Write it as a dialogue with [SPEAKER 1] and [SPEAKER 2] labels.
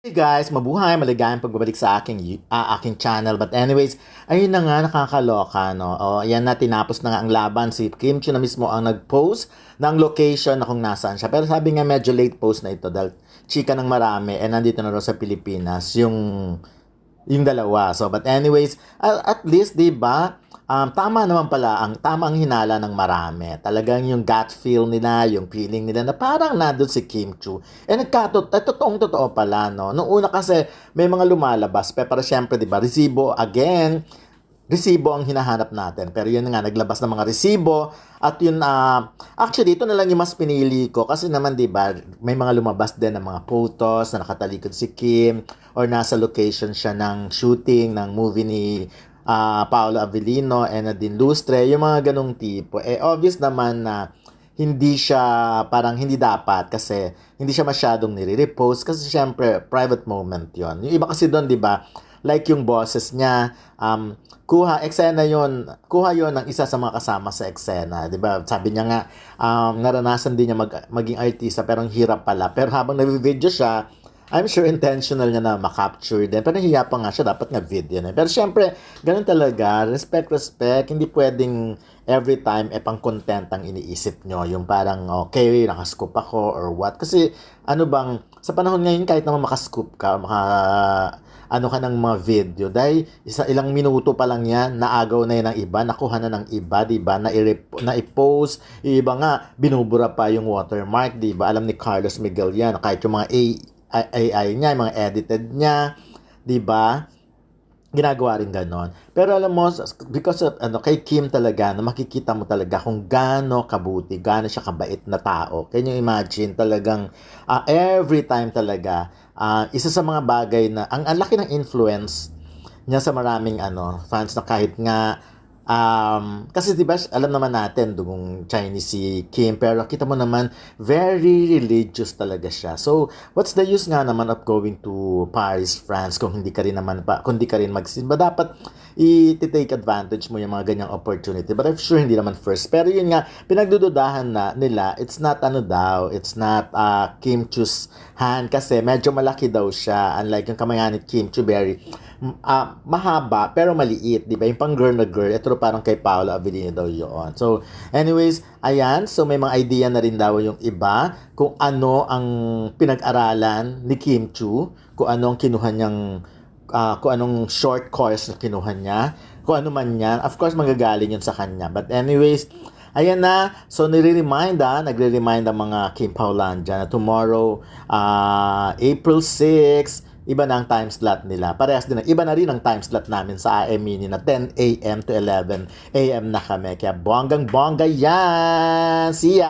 [SPEAKER 1] Hey guys, mabuhay, maligayang pagbabalik sa aking channel. But anyways, ayun na nga, nakakaloka, no? O, ayan na, tinapos na nga ang laban. Si Kim Chiu na mismo ang nag-post ng location na kung nasaan siya. Pero sabi nga, medyo late post na ito dahil chika ng marami. Nandito na rin sa Pilipinas yung dalawa. So, but anyways, at least, di ba, tama naman pala, tamang hinala ng marami. Talagang yung gut feel nila, yung feeling nila na parang nandun si Kim Chu. Totoong totoo pala, no? Noong una kasi, may mga lumalabas, pero syempre, di ba, resibo ang hinahanap natin. Pero yun nga, naglabas ng mga resibo. At yun, actually, ito na lang yung mas pinili ko. Kasi naman, di ba, may mga lumabas din ng mga photos na nakatalikod si Kim or nasa location siya ng shooting ng movie ni Paolo Avellino and Nadine Lustre. Yung mga ganong tipo. Obvious naman na parang hindi dapat kasi hindi siya masyadong nire-repost kasi syempre private moment yon. Yung iba kasi doon, di ba, like yung bosses niya, kuha yon ng isa sa mga kasama sa eksena, di ba? Sabi niya nga, naranasan din niya maging artista pero ang hirap pala. Pero habang nag-video siya, I'm sure intentional niya na makapture din. Pero nahiya pa nga siya, dapat nga video na. Pero syempre, ganun talaga, respect. Hindi pwedeng every time pang content ang iniisip nyo. Yung parang, okay, nakascoop ako or what. Kasi, sa panahon ngayon, kahit naman makascoop ka, ano ka ng mga video, dahil ilang minuto pa lang yan, naagaw na yan ng iba, nakuha na ng iba, di ba, na-post, iba nga, binubura pa yung watermark, di ba, alam ni Carlos Miguel yan, kahit yung mga AI niya, yung mga edited niya, di ba? Ginagawa rin ganon. Pero alam mo, because of, kay Kim talaga, na makikita mo talaga kung gaano kabuti, gaano siya kabait na tao. Can you imagine talagang every time talaga, isa sa mga bagay na, ang laki ng influence niya sa maraming fans na kahit nga kasi diba, alam naman natin dugong Chinese si Kim, pero kita mo naman very religious talaga siya. So, what's the use nga naman of going to Paris, France kung hindi ka rin magsimba? Dapat i-take advantage mo yung mga ganyang opportunity. But I'm sure hindi naman first. Pero yun nga, pinagdududahan na nila, it's not Kim Chu's hand kasi medyo malaki daw siya. Unlike yung kamay ni Kim Chu, very mahaba pero maliit, di ba? Yung pang girl na girl, ito parang kay Paolo Avellino daw yun. So, anyways, ayan. So, may mga idea na rin daw yung iba kung ano ang pinag-aralan ni Kim Chu, kung ano ang kinuha niyang, kung anong short course na kinuha niya, kung ano man yan. Of course, magagaling yun sa kanya. But anyways, ayan na. So, nagre-remind ang mga Kim Paulandia na tomorrow, April 6, iba na ang time slot nila. Parehas din. Iba na rin ang time slot namin sa AMini na 10 a.m. to 11 a.m. na kami. Kaya bonggang-bongga yan! See ya!